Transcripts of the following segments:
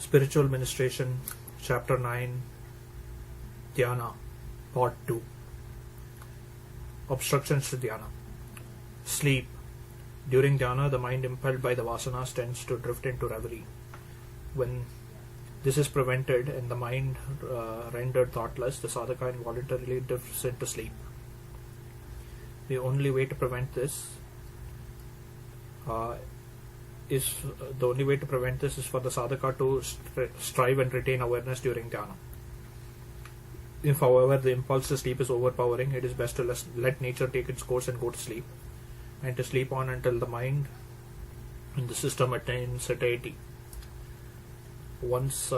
Spiritual Ministration, Chapter 9, Dhyana, Part 2. Obstructions to Dhyana. Sleep. During Dhyana, the mind impelled by the vasanas tends to drift into reverie. When this is prevented and the mind rendered thoughtless, the sadhaka involuntarily drifts into sleep. The only way to prevent this is for the sadhaka to strive and retain awareness during dhyana. If, however, the impulse to sleep is overpowering, it is best to let nature take its course and go to sleep, and to sleep on until the mind and the system attain satiety. Once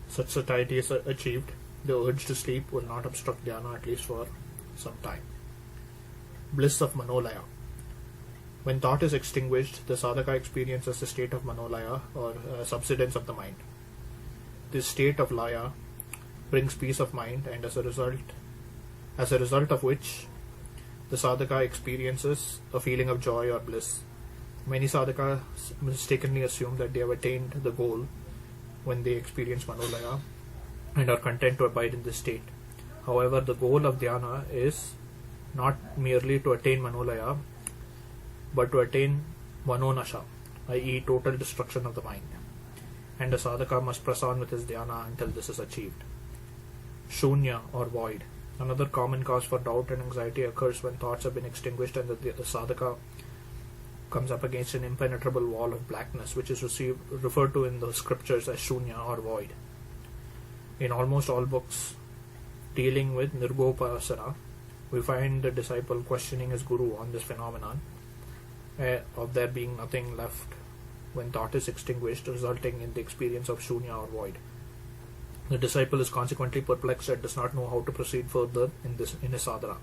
such satiety is achieved, the urge to sleep will not obstruct dhyana, at least for some time. Bliss of Manolaya. When thought is extinguished, the sadhaka experiences a state of manolaya, or subsidence of the mind. This state of laya brings peace of mind, and as a result of which the sadhaka experiences a feeling of joy or bliss. Many sadhakas mistakenly assume that they have attained the goal when they experience manolaya and are content to abide in this state. However, the goal of dhyana is not merely to attain manolaya, but to attain manonasha, i.e. total destruction of the mind. And the sadhaka must press on with his dhyana until this is achieved. Shunya, or void. Another common cause for doubt and anxiety occurs when thoughts have been extinguished and the sadhaka comes up against an impenetrable wall of blackness, which is referred to in the scriptures as shunya, or void. In almost all books dealing with nirgopasana, we find the disciple questioning his guru on this phenomenon of there being nothing left when thought is extinguished, resulting in the experience of shunya, or void. The disciple is consequently perplexed and does not know how to proceed further in his sadhana.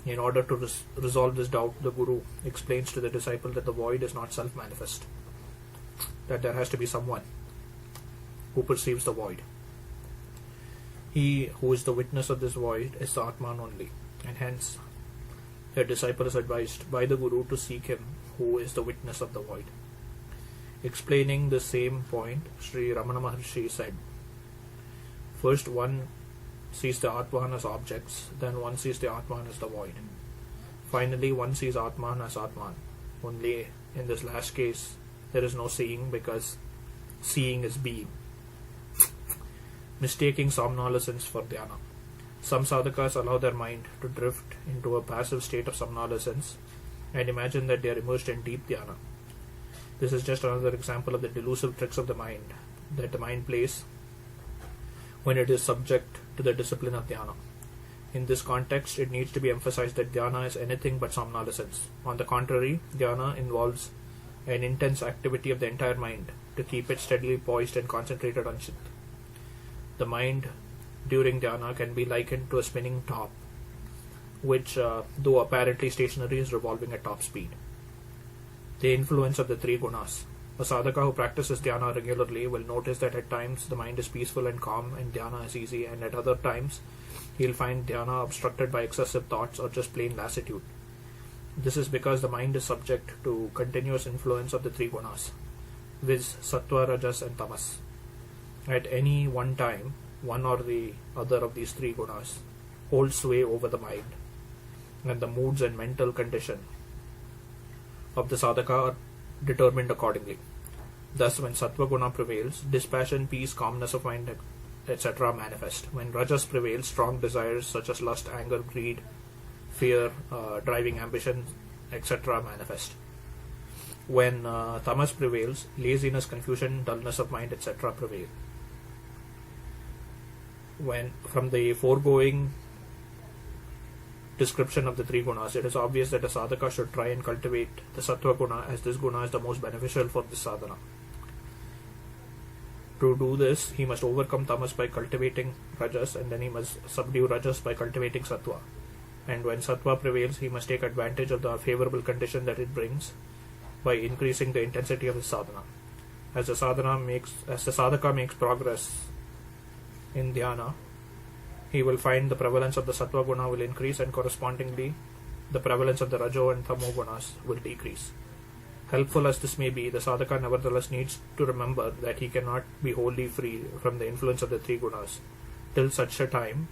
In order to resolve this doubt, the guru explains to the disciple that the void is not self-manifest, that there has to be someone who perceives the void. He who is the witness of this void is the Atman only, and hence the disciple is advised by the guru to seek him who is the witness of the void. Explaining the same point, Sri Ramana Maharshi said, first one sees the Atman as objects, then one sees the Atman as the void. Finally, one sees Atman as Atman. Only in this last case, there is no seeing, because seeing is being. Mistaking somnolence for dhyana. Some sadhakas allow their mind to drift into a passive state of somnolence and imagine that they are immersed in deep dhyana. This is just another example of the delusive tricks of the mind that the mind plays when it is subject to the discipline of dhyana. In this context, it needs to be emphasized that dhyana is anything but somnolence. On the contrary, dhyana involves an intense activity of the entire mind to keep it steadily poised and concentrated on chit. The mind during dhyana can be likened to a spinning top, which, though apparently stationary, is revolving at top speed. The influence of the three gunas. A sadhaka who practices dhyana regularly will notice that at times the mind is peaceful and calm and dhyana is easy, and at other times he will find dhyana obstructed by excessive thoughts or just plain lassitude. This is because the mind is subject to continuous influence of the three gunas, viz. Sattva, Rajas and Tamas. At any one time, one or the other of these three gunas holds sway over the mind, and the moods and mental condition of the sadhaka are determined accordingly. Thus, when sattva guna prevails, dispassion, peace, calmness of mind, etc. manifest. When rajas prevails, strong desires such as lust, anger, greed, fear, driving ambition, etc. manifest. When tamas prevails, laziness, confusion, dullness of mind, etc. prevail. When from the foregoing description of the three gunas, it is obvious that a sadhaka should try and cultivate the sattva guna, as this guna is the most beneficial for this sadhana. To do this, he must overcome tamas by cultivating rajas, and then he must subdue rajas by cultivating sattva. And when sattva prevails, he must take advantage of the favorable condition that it brings by increasing the intensity of his sadhana. As the sadhaka makes progress in dhyana, he will find the prevalence of the sattva guna will increase, and correspondingly the prevalence of the rajo and tamo gunas will decrease. Helpful as this may be, the sadhaka nevertheless needs to remember that he cannot be wholly free from the influence of the three gunas till such a time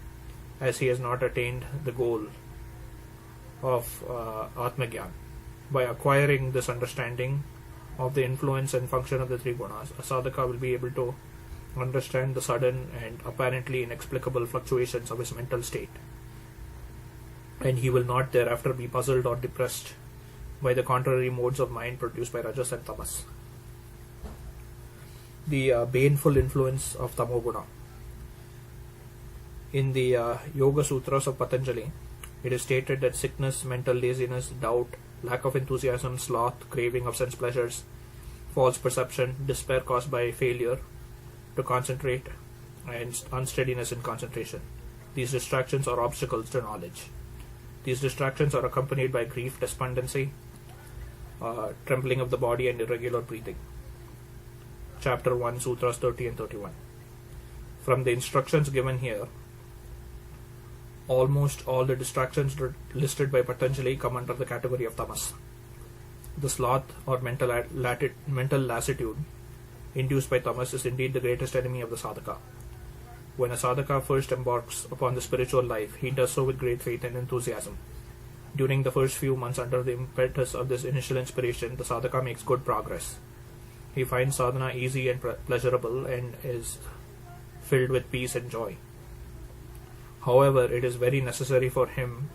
as he has not attained the goal of Atmagyan. By acquiring this understanding of the influence and function of the three gunas, a sadhaka will be able to understand the sudden and apparently inexplicable fluctuations of his mental state, and he will not thereafter be puzzled or depressed by the contrary modes of mind produced by rajas and tamas. The baneful influence of tamoguna. In the Yoga Sutras of Patanjali, it is stated that sickness, mental laziness, doubt, lack of enthusiasm, sloth, craving of sense pleasures, false perception, despair caused by failure to concentrate, and unsteadiness in concentration. These distractions are obstacles to knowledge. These distractions are accompanied by grief, despondency, trembling of the body, and irregular breathing. Chapter 1, Sutras 30 and 31. From the instructions given here, almost all the distractions listed by Patanjali come under the category of tamas. The sloth or mental lassitude induced by tamas is indeed the greatest enemy of the sadhaka. When a sadhaka first embarks upon the spiritual life, he does so with great faith and enthusiasm. During the first few months under the impetus of this initial inspiration, the sadhaka makes good progress. He finds sadhana easy and pleasurable and is filled with peace and joy. However, it is very necessary for him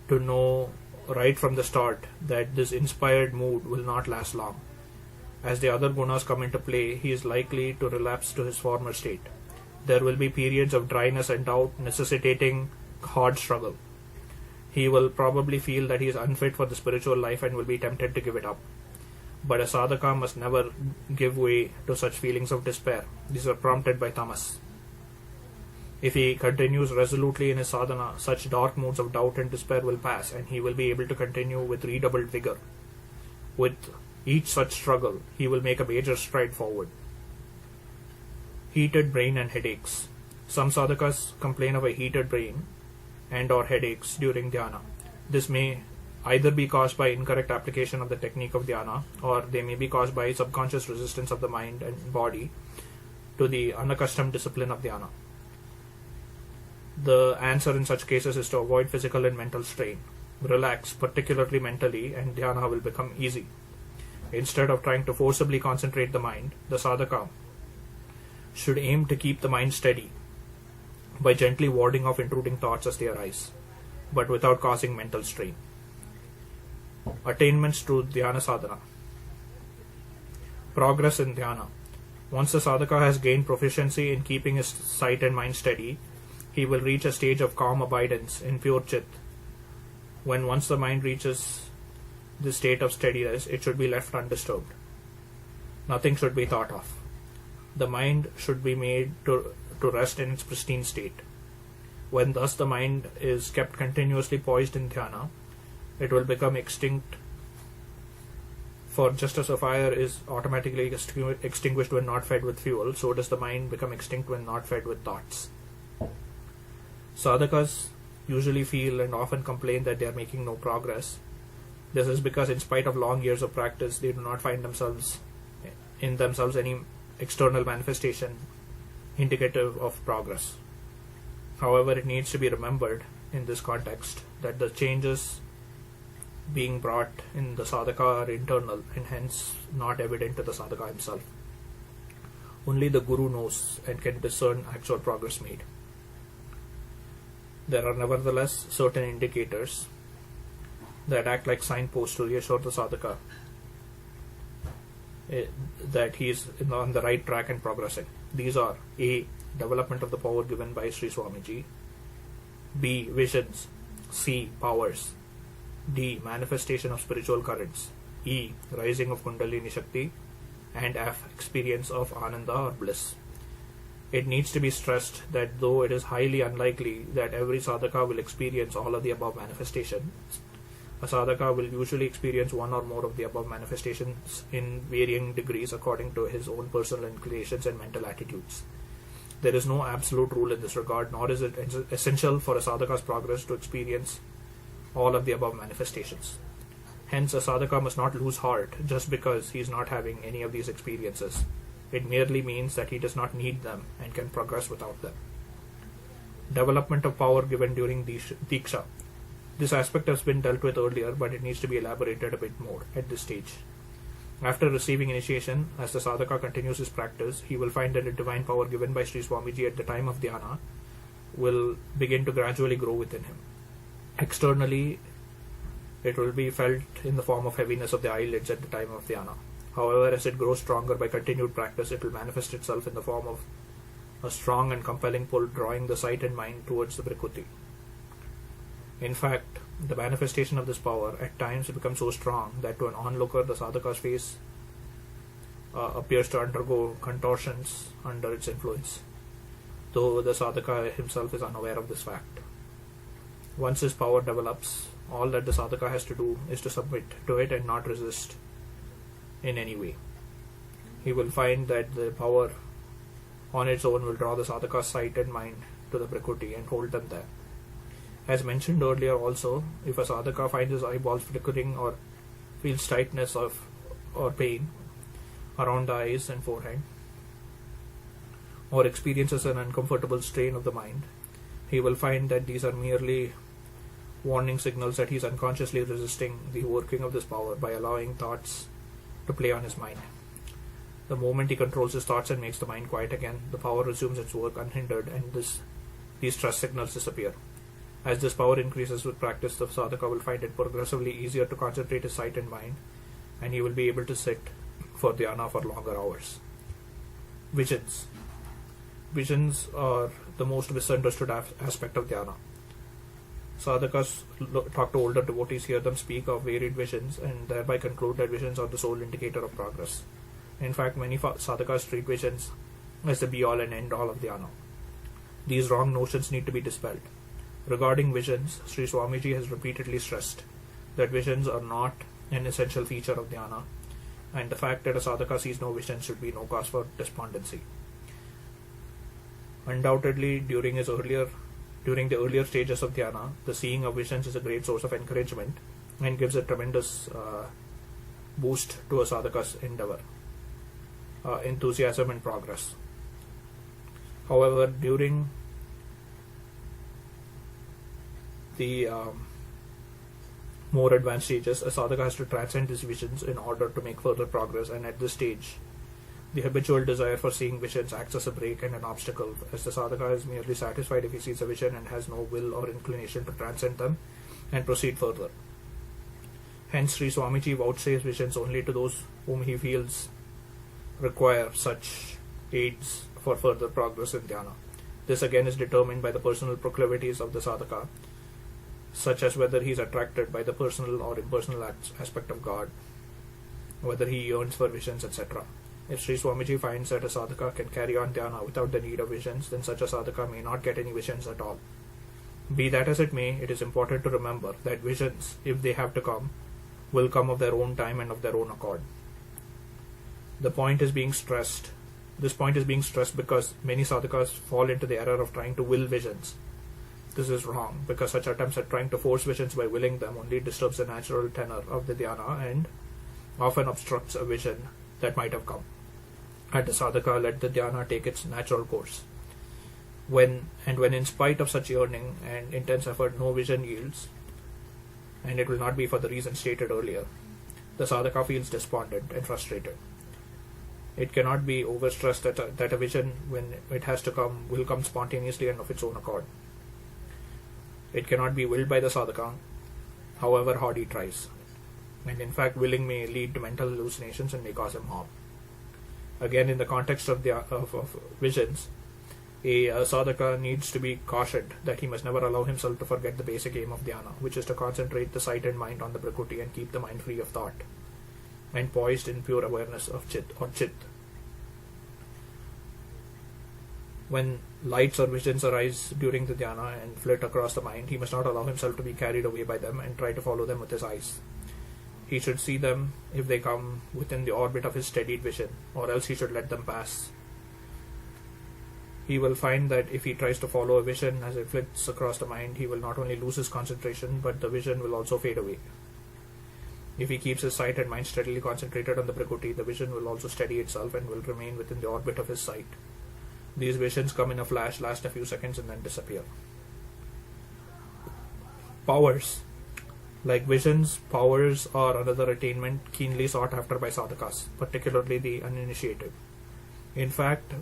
to know right from the start that this inspired mood will not last long. As the other gunas come into play, he is likely to relapse to his former state. There will be periods of dryness and doubt necessitating hard struggle. He will probably feel that he is unfit for the spiritual life and will be tempted to give it up. But a sadhaka must never give way to such feelings of despair. These are prompted by tamas. If he continues resolutely in his sadhana, such dark moods of doubt and despair will pass, and he will be able to continue with redoubled vigor. With each such struggle, he will make a major stride forward. Heated brain and headaches. Some sadhakas complain of a heated brain and or headaches during dhyana. This may either be caused by incorrect application of the technique of dhyana, or they may be caused by subconscious resistance of the mind and body to the unaccustomed discipline of dhyana. The answer in such cases is to avoid physical and mental strain. Relax, particularly mentally, and dhyana will become easy. Instead of trying to forcibly concentrate the mind, the sadhaka should aim to keep the mind steady by gently warding off intruding thoughts as they arise, but without causing mental strain. Attainments to dhyana sadhana. Progress in dhyana. Once the sadhaka has gained proficiency in keeping his sight and mind steady, he will reach a stage of calm abidance in pure chit. When once the mind reaches the state of steadiness, it should be left undisturbed. Nothing should be thought of. The mind should be made to rest in its pristine state. When thus the mind is kept continuously poised in dhyana, it will become extinct. For just as a fire is automatically extinguished when not fed with fuel, so does the mind become extinct when not fed with thoughts. Sadhakas usually feel and often complain that they are making no progress. This is because in spite of long years of practice, they do not find in themselves any external manifestation indicative of progress. However, it needs to be remembered in this context that the changes being brought in the sadhaka are internal and hence not evident to the sadhaka himself. Only the guru knows and can discern actual progress made. There are nevertheless certain indicators that act like signposts to reassure the sadhaka that he is on the right track and progressing. These are A. Development of the power given by Sri Swamiji. B. Visions. C. Powers. D. Manifestation of spiritual currents. E. Rising of Kundalini Shakti. And F. Experience of Ananda or bliss. It needs to be stressed that though it is highly unlikely that every sadhaka will experience all of the above manifestations, a sadhaka will usually experience one or more of the above manifestations in varying degrees according to his own personal inclinations and mental attitudes. There is no absolute rule in this regard, nor is it essential for a sadhaka's progress to experience all of the above manifestations. Hence, a sadhaka must not lose heart just because he is not having any of these experiences. It merely means that he does not need them and can progress without them. Development of power given during Diksha. This aspect has been dealt with earlier, but it needs to be elaborated a bit more at this stage. After receiving initiation, as the sadhaka continues his practice, he will find that the divine power given by Sri Swamiji at the time of dhyana will begin to gradually grow within him. Externally, it will be felt in the form of heaviness of the eyelids at the time of dhyana. However, as it grows stronger by continued practice, it will manifest itself in the form of a strong and compelling pull drawing the sight and mind towards the Prakriti. In fact, the manifestation of this power at times becomes so strong that to an onlooker the sadhaka's face appears to undergo contortions under its influence, though the sadhaka himself is unaware of this fact. Once his power develops, all that the sadhaka has to do is to submit to it and not resist in any way. He will find that the power on its own will draw the sadhaka's sight and mind to the Prakriti and hold them there. As mentioned earlier also, if a sadhaka finds his eyeballs flickering or feels tightness or pain around the eyes and forehead, or experiences an uncomfortable strain of the mind, he will find that these are merely warning signals that he is unconsciously resisting the working of this power by allowing thoughts to play on his mind. The moment he controls his thoughts and makes the mind quiet again, the power resumes its work unhindered and these stress signals disappear. As this power increases with practice, the sadhaka will find it progressively easier to concentrate his sight and mind, and he will be able to sit for dhyana for longer hours. Visions. Visions are the most misunderstood aspect of dhyana. Sadhakas talk to older devotees, hear them speak of varied visions, and thereby conclude that visions are the sole indicator of progress. In fact, many sadhakas treat visions as the be-all and end-all of dhyana. These wrong notions need to be dispelled. Regarding visions, Sri Swamiji has repeatedly stressed that visions are not an essential feature of dhyana, and the fact that a sadhaka sees no visions should be no cause for despondency. Undoubtedly, during the earlier stages of dhyana, the seeing of visions is a great source of encouragement and gives a tremendous boost to a sadhaka's endeavor, enthusiasm and progress. However, during the more advanced stages, a sadhaka has to transcend these visions in order to make further progress, and at this stage, the habitual desire for seeing visions acts as a brake and an obstacle, as the sadhaka is merely satisfied if he sees a vision and has no will or inclination to transcend them and proceed further. Hence, Sri Swamiji vouchsafes visions only to those whom he feels require such aids for further progress in dhyana. This again is determined by the personal proclivities of the sadhaka, such as whether he is attracted by the personal or impersonal aspect of God, whether he yearns for visions, etc. If Sri Swamiji finds that a sadhaka can carry on dhyana without the need of visions, then such a sadhaka may not get any visions at all. Be that as it may, it is important to remember that visions, if they have to come, will come of their own time and of their own accord. This point is being stressed because many sadhakas fall into the error of trying to will visions. This is wrong, because such attempts at trying to force visions by willing them only disturbs the natural tenor of the dhyana and often obstructs a vision that might have come. Had the sadhaka let the dhyana take its natural course. When in spite of such yearning and intense effort no vision yields, and it will not be for the reason stated earlier, the sadhaka feels despondent and frustrated. It cannot be overstressed that a vision, when it has to come, will come spontaneously and of its own accord. It cannot be willed by the sadhaka, however hard he tries. And in fact, willing may lead to mental hallucinations and may cause him harm. Again, in the context of visions, a sadhaka needs to be cautioned that he must never allow himself to forget the basic aim of dhyana, which is to concentrate the sight and mind on the Prakriti and keep the mind free of thought and poised in pure awareness of Chit or Chit. When lights or visions arise during the dhyana and flit across the mind, he must not allow himself to be carried away by them and try to follow them with his eyes. He should see them if they come within the orbit of his steadied vision, or else he should let them pass. He will find that if he tries to follow a vision as it flits across the mind, he will not only lose his concentration, but the vision will also fade away. If he keeps his sight and mind steadily concentrated on the Prakriti, the vision will also steady itself and will remain within the orbit of his sight. These visions come in a flash, last a few seconds, and then disappear. Powers. Like visions, powers are another attainment keenly sought after by sadhakas, particularly the uninitiated. In fact,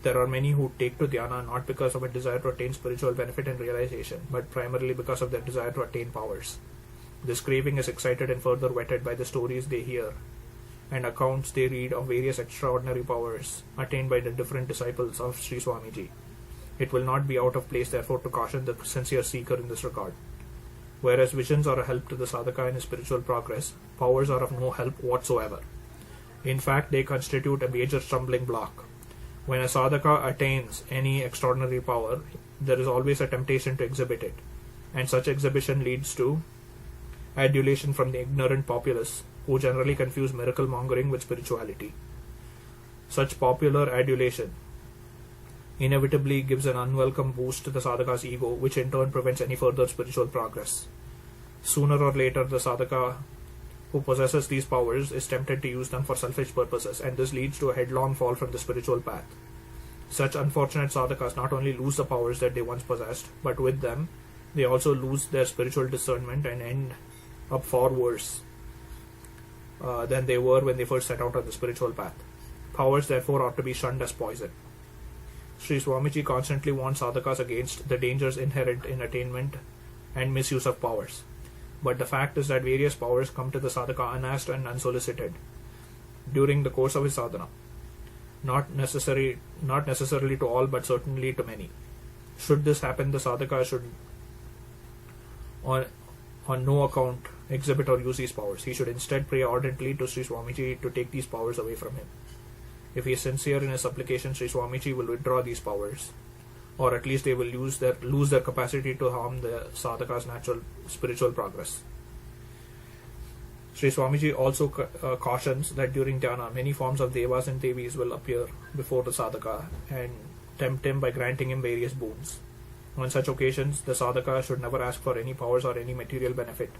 there are many who take to dhyana not because of a desire to attain spiritual benefit and realization, but primarily because of their desire to attain powers. This craving is excited and further whetted by the stories they hear and accounts they read of various extraordinary powers attained by the different disciples of Sri Swamiji. It will not be out of place, therefore, to caution the sincere seeker in this regard. Whereas visions are a help to the sadhaka in his spiritual progress, powers are of no help whatsoever. In fact, they constitute a major stumbling block. When a sadhaka attains any extraordinary power, there is always a temptation to exhibit it, and such exhibition leads to adulation from the ignorant populace, who generally confuse miracle mongering with spirituality. Such popular adulation inevitably gives an unwelcome boost to the sadhaka's ego, which in turn prevents any further spiritual progress. Sooner or later, the sadhaka who possesses these powers is tempted to use them for selfish purposes, and this leads to a headlong fall from the spiritual path. Such unfortunate sadhakas not only lose the powers that they once possessed, but with them, they also lose their spiritual discernment and end up far worse than they were when they first set out on the spiritual path. Powers therefore ought to be shunned as poison. Sri Swamiji constantly warns sadhakas against the dangers inherent in attainment and misuse of powers. But the fact is that various powers come to the sadhaka unasked and unsolicited during the course of his sadhana. Not necessarily to all, but certainly to many. Should this happen, the sadhaka should on no account exhibit or use these powers. He should instead pray ardently to Sri Swamiji to take these powers away from him. If he is sincere in his supplication, Sri Swamiji will withdraw these powers, or at least they will lose their capacity to harm the sadhaka's natural spiritual progress. Sri Swamiji also cautions that during dhyana, many forms of devas and devis will appear before the sadhaka and tempt him by granting him various boons. On such occasions, the sadhaka should never ask for any powers or any material benefit.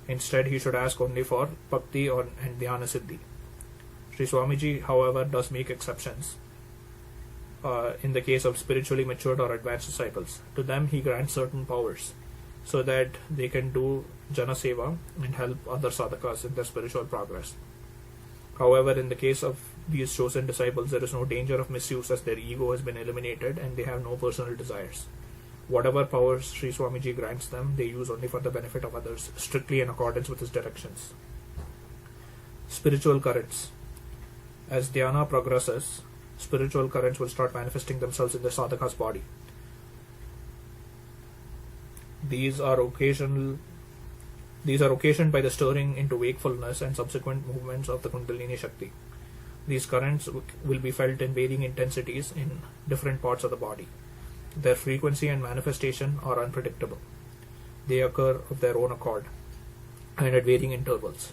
Instead, he should ask only for bhakti and dhyana siddhi. Sri Swamiji, however, does make exceptions in the case of spiritually matured or advanced disciples. To them, he grants certain powers so that they can do jana seva and help other sadhakas in their spiritual progress. However, in the case of these chosen disciples, there is no danger of misuse, as their ego has been eliminated and they have no personal desires. Whatever powers Sri Swamiji grants them, they use only for the benefit of others, strictly in accordance with his directions. Spiritual currents. As dhyana progresses, spiritual currents will start manifesting themselves in the sadhaka's body. These are occasioned by the stirring into wakefulness and subsequent movements of the Kundalini Shakti. These currents will be felt in varying intensities in different parts of the body. Their frequency and manifestation are unpredictable. They occur of their own accord and at varying intervals.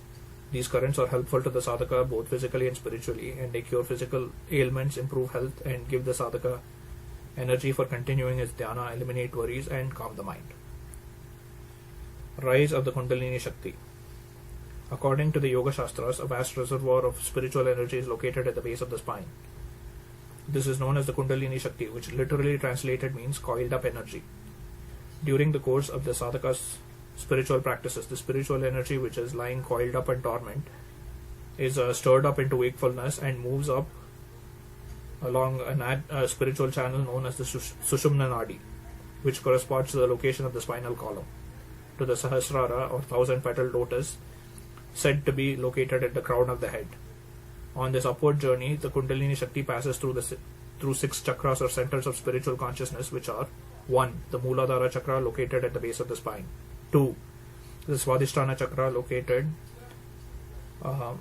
These currents are helpful to the sadhaka both physically and spiritually, and they cure physical ailments, improve health, and give the sadhaka energy for continuing his dhyana, eliminate worries, and calm the mind. Rise of the Kundalini Shakti. According to the Yoga Shastras, a vast reservoir of spiritual energy is located at the base of the spine. This is known as the Kundalini Shakti, which literally translated means coiled up energy. During the course of the sadhaka's spiritual practices, the spiritual energy which is lying coiled up and dormant is stirred up into wakefulness and moves up along a spiritual channel known as the Sushumna Nadi, which corresponds to the location of the spinal column, to the Sahasrara or 1,000-petaled lotus, said to be located at the crown of the head. On this upward journey, the Kundalini Shakti passes through 6 chakras or centers of spiritual consciousness, which are 1. The Mooladhara chakra located at the base of the spine. 2. The Swadhisthana chakra located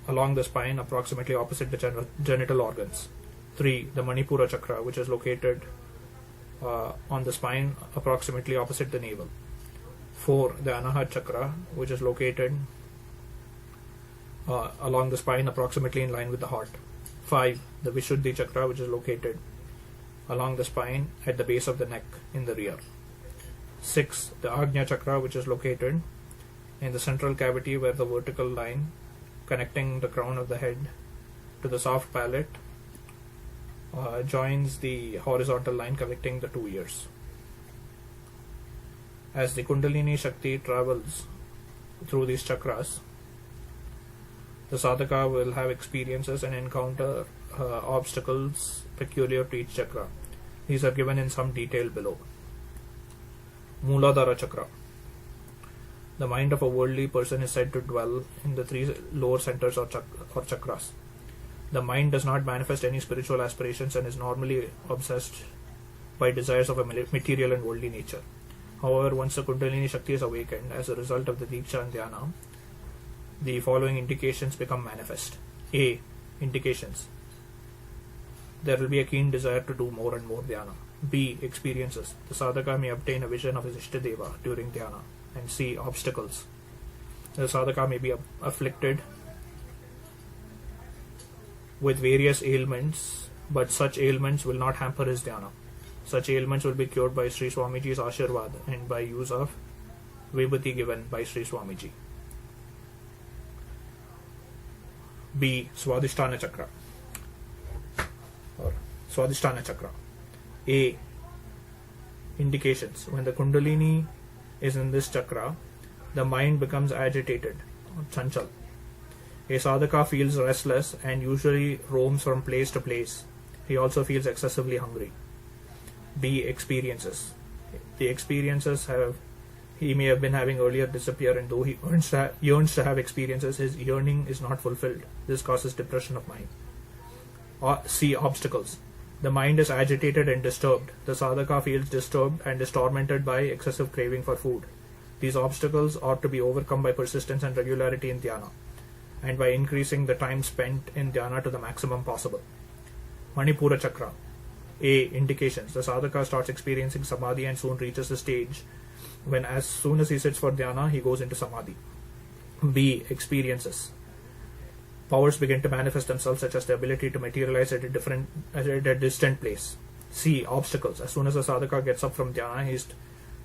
along the spine approximately opposite the genital organs. 3. The Manipura chakra, which is located on the spine approximately opposite the navel. 4. The Anahat chakra, which is located along the spine approximately in line with the heart. 5. The Vishuddhi chakra, which is located along the spine at the base of the neck in the rear. 6. The Ajna chakra, which is located In the central cavity, where the vertical line connecting the crown of the head to the soft palate joins the horizontal line connecting the two ears. As the Kundalini Shakti travels through these chakras, the sadhaka will have experiences and encounter obstacles peculiar to each chakra. These are given in some detail below. Mooladhara Chakra. The mind of a worldly person is said to dwell in the three lower centers or chakras. The mind does not manifest any spiritual aspirations and is normally obsessed by desires of a material and worldly nature. However, once the Kundalini Shakti is awakened as a result of the Diksha and Dhyana, the following indications become manifest. A. Indications. There will be a keen desire to do more and more Dhyana. B. Experiences. The sadhaka may obtain a vision of his Ishtadeva during Dhyana. And C. Obstacles. The sadhaka may be afflicted with various ailments, but such ailments will not hamper his Dhyana. Such ailments will be cured by Sri Swamiji's Ashirvad and by use of Vibhuti given by Sri Swamiji. B. Swadhisthana Chakra or Swadhisthana Chakra. A. Indications. When the Kundalini is in this chakra, the mind becomes agitated, chanchal. A sadhaka feels restless and usually roams from place to place. He also feels excessively hungry. B. Experiences. The experiences he may have been having earlier disappear, and though he yearns to have experiences, his yearning is not fulfilled. This causes depression of mind. C. Obstacles. The mind is agitated and disturbed. The sadhaka feels disturbed and is tormented by excessive craving for food. These obstacles ought to be overcome by persistence and regularity in dhyana, and by increasing the time spent in dhyana to the maximum possible. Manipura Chakra. A. Indications. The sadhaka starts experiencing samadhi and soon reaches the stage when as soon as he sits for dhyana, he goes into samadhi. B. Experiences. Powers begin to manifest themselves, such as the ability to materialize at a distant place. C. Obstacles. As soon as the sadhaka gets up from dhyana, he is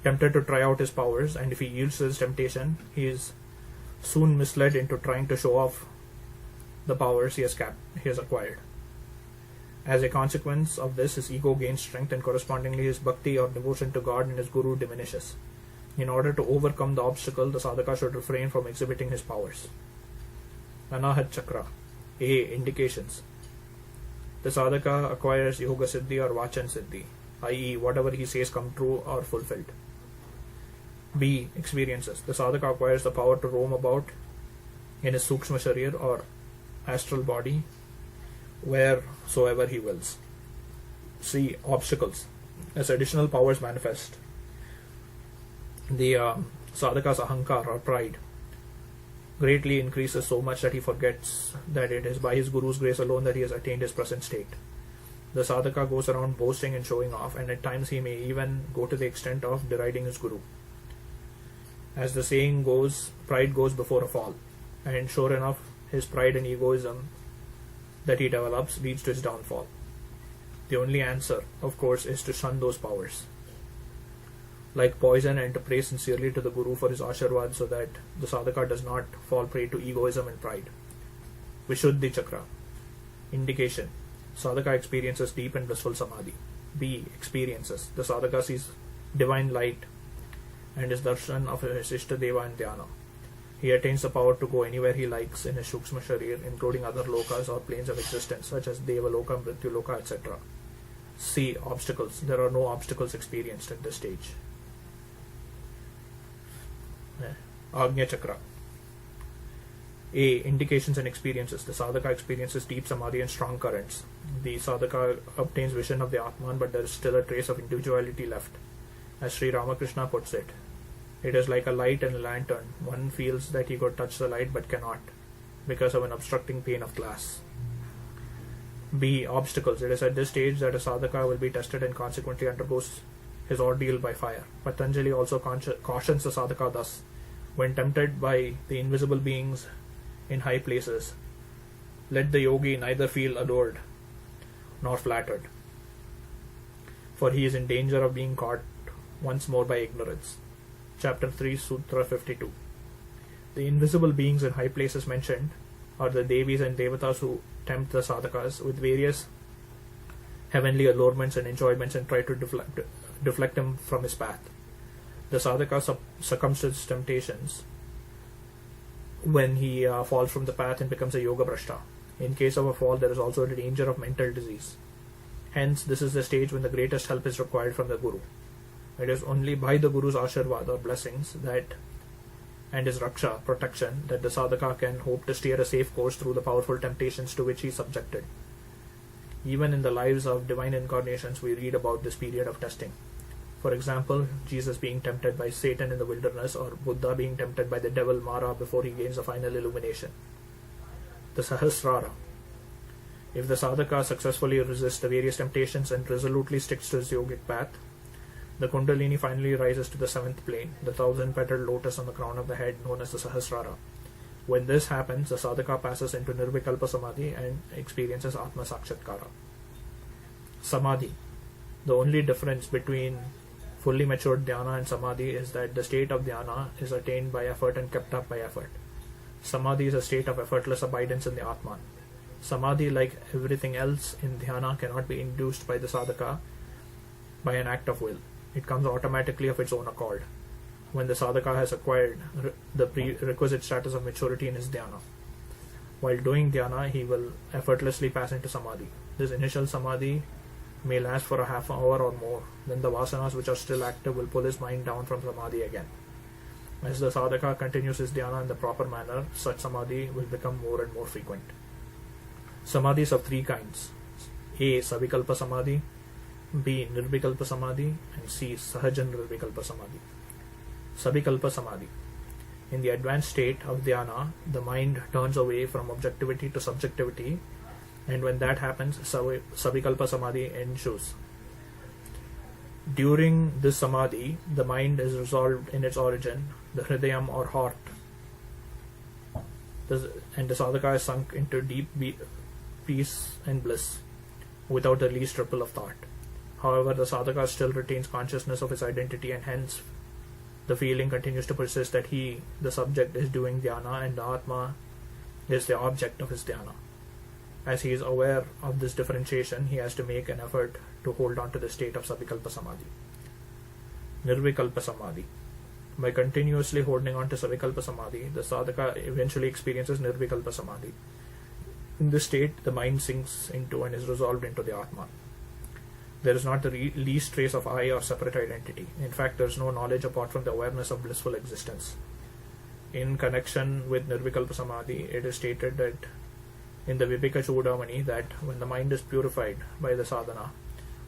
tempted to try out his powers, and if he yields to his temptation, he is soon misled into trying to show off the powers he has acquired. As a consequence of this, his ego gains strength, and correspondingly his bhakti or devotion to God and his guru diminishes. In order to overcome the obstacle, the sadhaka should refrain from exhibiting his powers. Anahat Chakra. A. Indications. The sadhaka acquires Yoga Siddhi or Vachan Siddhi, i.e. whatever he says come true or fulfilled. B. Experiences. The sadhaka acquires the power to roam about in his Sukshma Sharir or astral body wheresoever he wills. C. Obstacles. As additional powers manifest, the sadhaka's ahankar or pride greatly increases so much that he forgets that it is by his guru's grace alone that he has attained his present state. The sadhaka goes around boasting and showing off, and at times he may even go to the extent of deriding his guru. As the saying goes, pride goes before a fall, and sure enough, his pride and egoism that he develops leads to his downfall. The only answer, of course, is to shun those powers like poison, and to pray sincerely to the guru for his ashirvad so that the sadhaka does not fall prey to egoism and pride. Vishuddhi Chakra. Indication. Sadhaka experiences deep and blissful samadhi. B. Experiences. The sadhaka sees divine light and his darshan of his Ishtadeva and dhyana. He attains the power to go anywhere he likes in his Shukshma Sharir, including other lokas or planes of existence such as Devaloka, Mrityuloka, etc. C. Obstacles. There are no obstacles experienced at this stage. Agnya Chakra. A. Indications and experiences. The sadhaka experiences deep samadhi and strong currents. The sadhaka obtains vision of the Atman, but there is still a trace of individuality left. As Sri Ramakrishna puts it, it is like a light and a lantern. One feels that he could touch the light but cannot because of an obstructing pane of glass. B. Obstacles. It is at this stage that a sadhaka will be tested and consequently undergoes his ordeal by fire. Patanjali also cautions the sadhaka thus: when tempted by the invisible beings in high places, let the yogi neither feel adored nor flattered, for he is in danger of being caught once more by ignorance. Chapter 3, Sutra 52. The invisible beings in high places mentioned are the Devis and Devatas who tempt the sadhakas with various heavenly allurements and enjoyments and try to deflect him from his path. The sadhaka succumbs to his temptations when he falls from the path and becomes a yoga brashta. In case of a fall, there is also the danger of mental disease. Hence, this is the stage when the greatest help is required from the Guru. It is only by the Guru's ashirvad or blessings and his raksha, protection, that the sadhaka can hope to steer a safe course through the powerful temptations to which he is subjected. Even in the lives of divine incarnations, we read about this period of testing. For example, Jesus being tempted by Satan in the wilderness, or Buddha being tempted by the devil Mara before he gains the final illumination. The Sahasrara. If the sadhaka successfully resists the various temptations and resolutely sticks to his yogic path, the Kundalini finally rises to the seventh plane, the 1,000-petaled lotus on the crown of the head known as the Sahasrara. When this happens, the sadhaka passes into Nirvikalpa Samadhi and experiences Atma Sakshatkara. Samadhi. The only difference between fully matured dhyana and samadhi is that the state of dhyana is attained by effort and kept up by effort. Samadhi is a state of effortless abidance in the Atman. Samadhi, like everything else in dhyana, cannot be induced by the sadhaka by an act of will. It comes automatically of its own accord when the sadhaka has acquired the prerequisite status of maturity in his dhyana. While doing dhyana, he will effortlessly pass into samadhi. This initial samadhi may last for a half hour or more. Then the vasanas which are still active will pull his mind down from samadhi again. As the sadhaka continues his dhyana in the proper manner, such samadhi will become more and more frequent. Samadhis of three kinds: A. Savikalpa Samadhi, B. Nirvikalpa Samadhi, and C. Sahaja Nirvikalpa Samadhi. Savikalpa Samadhi. In the advanced state of dhyana, the mind turns away from objectivity to subjectivity, and when that happens, Savikalpa Samadhi ensues. During this samadhi, the mind is resolved in its origin, the hridayam or heart, and the sadhaka is sunk into deep peace and bliss, without the least ripple of thought. However, the sadhaka still retains consciousness of his identity, and hence the feeling continues to persist that he, the subject, is doing dhyana and the Atma is the object of his dhyana. As he is aware of this differentiation, he has to make an effort to hold on to the state of Savikalpa Samadhi. Nirvikalpa Samadhi. By continuously holding on to Savikalpa Samadhi, the sadhaka eventually experiences Nirvikalpa Samadhi. In this state, the mind sinks into and is resolved into the Atma. There is not the least trace of I or separate identity. In fact, there is no knowledge apart from the awareness of blissful existence. In connection with Nirvikalpa Samadhi, it is stated that in the Viveka Chudamani that when the mind is purified by the sadhana,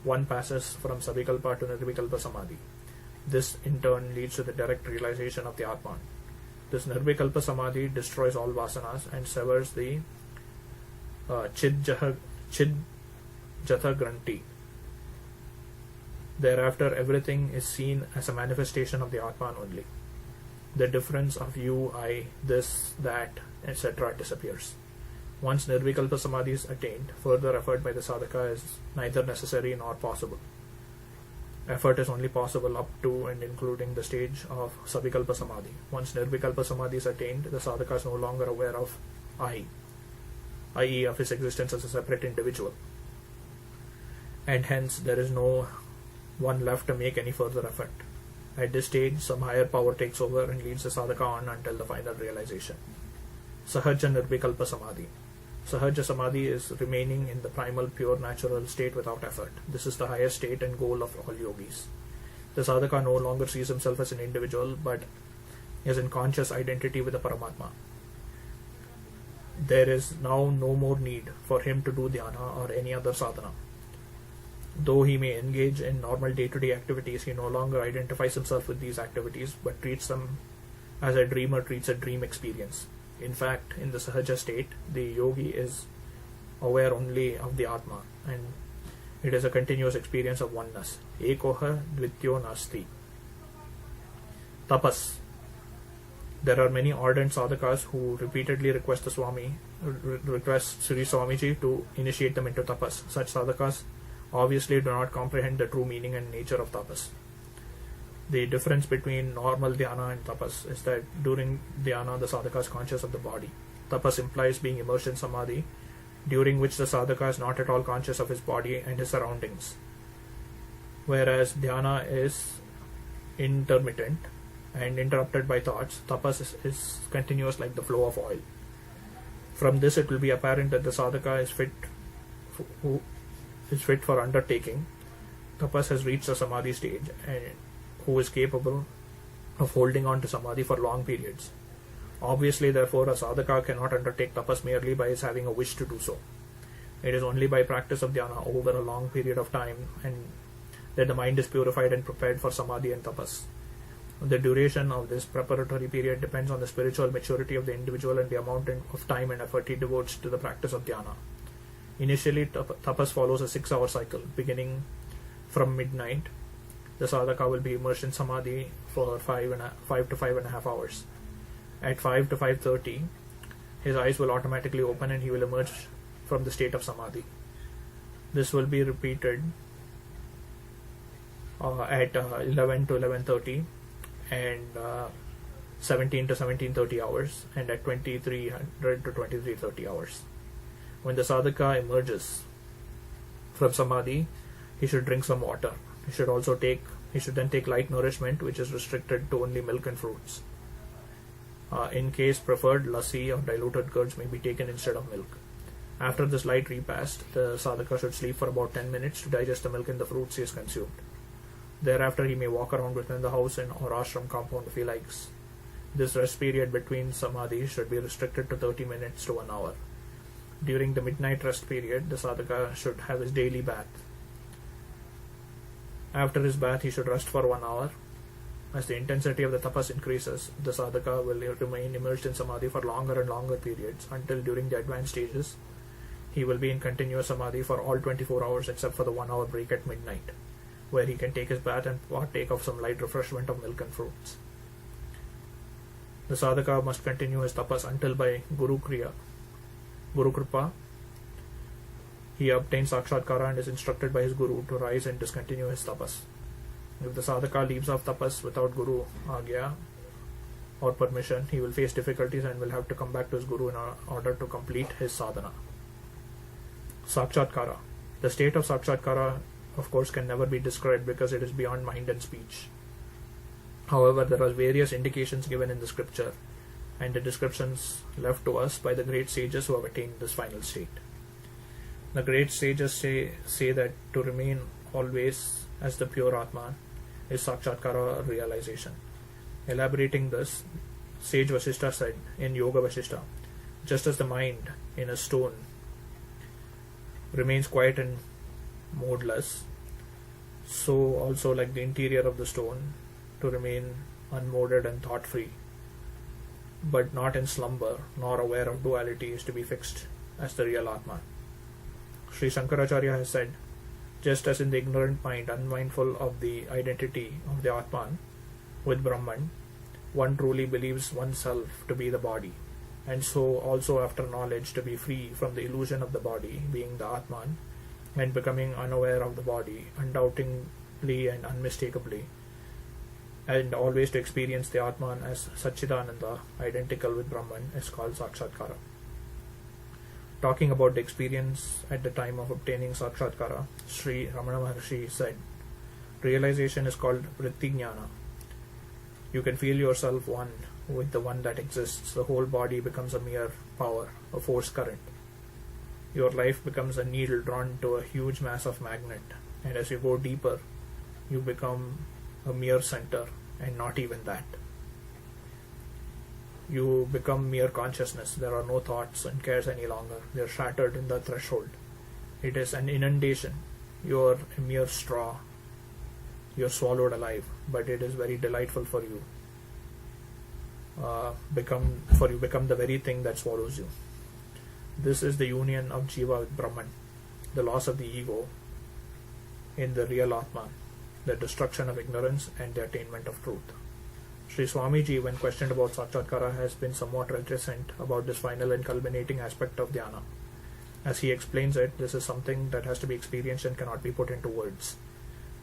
one passes from Savikalpa to Nirvikalpa Samadhi. This in turn leads to the direct realization of the Atman. This Nirvikalpa Samadhi destroys all vasanas and severs the Chidjatha Granti. Thereafter, everything is seen as a manifestation of the Atman only. The difference of you, I, this, that, etc. disappears. Once Nirvikalpa Samadhi is attained, further effort by the sadhaka is neither necessary nor possible. Effort is only possible up to and including the stage of Savikalpa Samadhi. Once Nirvikalpa Samadhi is attained, the sadhaka is no longer aware of I, i.e. of his existence as a separate individual. And hence there is no one left to make any further effort. At this stage, some higher power takes over and leads the sadhaka on until the final realization. Sahaja Nirvikalpa Samadhi. Sahaja Samadhi is remaining in the primal, pure, natural state without effort. This is the highest state and goal of all yogis. The sadhaka no longer sees himself as an individual, but is in conscious identity with the Paramatma. There is now no more need for him to do dhyana or any other sadhana. Though he may engage in normal day-to-day activities, he no longer identifies himself with these activities, but treats them as a dreamer treats a dream experience. In fact, in the Sahaja state, the yogi is aware only of the Atma, and it is a continuous experience of oneness. Ekoha dvityo nasti. Tapas. There are many ardent sadhakas who repeatedly request Sri Swamiji to initiate them into tapas. Such sadhakas obviously do not comprehend the true meaning and nature of tapas. The difference between normal dhyana and tapas is that during dhyana the sadhaka is conscious of the body. Tapas implies being immersed in samadhi, during which the sadhaka is not at all conscious of his body and his surroundings. Whereas dhyana is intermittent and interrupted by thoughts, tapas is continuous like the flow of oil. From this it will be apparent that the sadhaka is fit for undertaking. Tapas has reached the samadhi stage and who is capable of holding on to samadhi for long periods. Obviously, therefore, a sadhaka cannot undertake tapas merely by his having a wish to do so. It is only by practice of dhyana over a long period of time and that the mind is purified and prepared for samadhi and tapas. The duration of this preparatory period depends on the spiritual maturity of the individual and the amount of time and effort he devotes to the practice of dhyana. Initially, tapas follows a 6-hour cycle. Beginning from midnight, the sadhaka will be immersed in samadhi for 5 to 5.5 hours. At 5 to 5:30, his eyes will automatically open and he will emerge from the state of samadhi. This will be repeated at 11 to 11:30 and 17 to 17:30 hours, and at 2300 to 23:30 hours. When the sadhaka emerges from samadhi, he should drink some water. He should then take light nourishment, which is restricted to only milk and fruits. In case preferred, lassi or diluted curds may be taken instead of milk. After this light repast, the sadhaka should sleep for about 10 minutes to digest the milk and the fruits he has consumed. Thereafter, he may walk around within the house or ashram compound if he likes. This rest period between samadhi should be restricted to 30 minutes to 1 hour. During the midnight rest period, the sadhaka should have his daily bath. After his bath, he should rest for 1 hour. As the intensity of the tapas increases, the sadhaka will remain immersed in samadhi for longer and longer periods until during the advanced stages, he will be in continuous samadhi for all 24 hours except for the 1 hour break at midnight, where he can take his bath and partake of some light refreshment of milk and fruits. The sadhaka must continue his tapas until by Guru Kripa, he obtains sakshatkara and is instructed by his guru to rise and discontinue his tapas. If the sadhaka leaves off tapas without guru agya or permission, he will face difficulties and will have to come back to his guru in order to complete his sadhana. Sakshatkara. The state of sakshatkara, of course, can never be described because it is beyond mind and speech. However, there are various indications given in the scripture and the descriptions left to us by the great sages who have attained this final state. The great sages say that to remain always as the pure Atman is sakshatkara realization. Elaborating this, sage Vasishtha said in Yoga Vasishtha, just as the mind in a stone remains quiet and modeless, so also like the interior of the stone to remain unmoded and thought-free, but not in slumber nor aware of duality, is to be fixed as the real Atman. Sri Shankaracharya has said, just as in the ignorant mind, unmindful of the identity of the Atman with Brahman, one truly believes oneself to be the body, and so also after knowledge to be free from the illusion of the body being the Atman and becoming unaware of the body undoubtingly and unmistakably, and always to experience the Atman as Satchidananda, identical with Brahman, is called Sakshatkara. Talking about the experience at the time of obtaining Sakshatkara, Sri Ramana Maharshi said, realization is called Vritti Jnana. You can feel yourself one with the one that exists. The whole body becomes a mere power, a force current. Your life becomes a needle drawn to a huge mass of magnet, and as you go deeper, you become a mere center, and not even that. You become mere consciousness. There are no thoughts and cares any longer. They are shattered in the threshold. It is an inundation. You are a mere straw. You are swallowed alive, but it is very delightful for you. Become the very thing that swallows you. This is the union of Jiva with Brahman, the loss of the ego in the real Atman, the destruction of ignorance and the attainment of truth. Sri Swamiji, when questioned about Sakshatkara, has been somewhat reticent about this final and culminating aspect of dhyana. As he explains it, this is something that has to be experienced and cannot be put into words.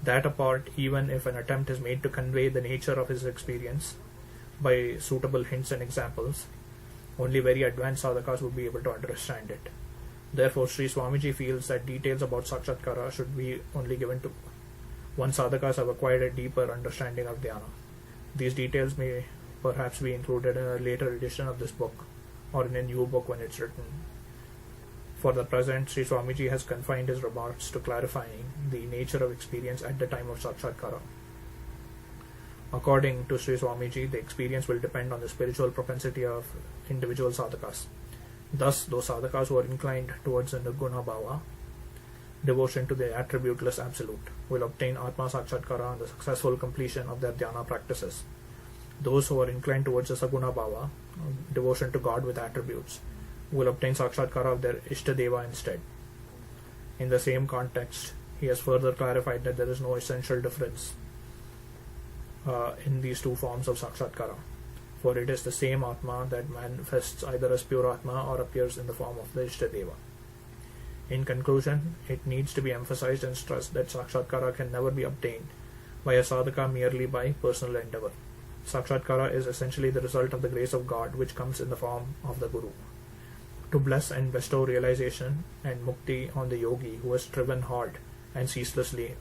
That apart, even if an attempt is made to convey the nature of his experience by suitable hints and examples, only very advanced sadhakas would be able to understand it. Therefore, Sri Swamiji feels that details about Sakshatkara should be only given to once sadhakas have acquired a deeper understanding of dhyana. These details may perhaps be included in a later edition of this book or in a new book when it's written. For the present, Sri Swamiji has confined his remarks to clarifying the nature of experience at the time of Sakshatkara. According to Sri Swamiji, the experience will depend on the spiritual propensity of individual sadhakas. Thus, those sadhakas who are inclined towards the nirguna bhava, devotion to the attributeless absolute, will obtain Atma Sakshatkara on the successful completion of their dhyana practices. Those who are inclined towards the saguna bhava, devotion to God with attributes, will obtain Sakshatkara of their Ishtadeva instead. In the same context, he has further clarified that there is no essential difference in these two forms of Sakshatkara, for it is the same Atma that manifests either as pure Atma or appears in the form of the Ishtadeva. In conclusion, it needs to be emphasized and stressed that Sakshatkara can never be obtained by a sadhaka merely by personal endeavor. Sakshatkara is essentially the result of the grace of God which comes in the form of the Guru, to bless and bestow realization and mukti on the yogi who has striven hard and ceaselessly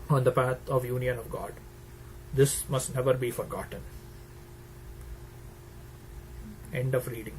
on the path of union of God. This must never be forgotten. End of reading.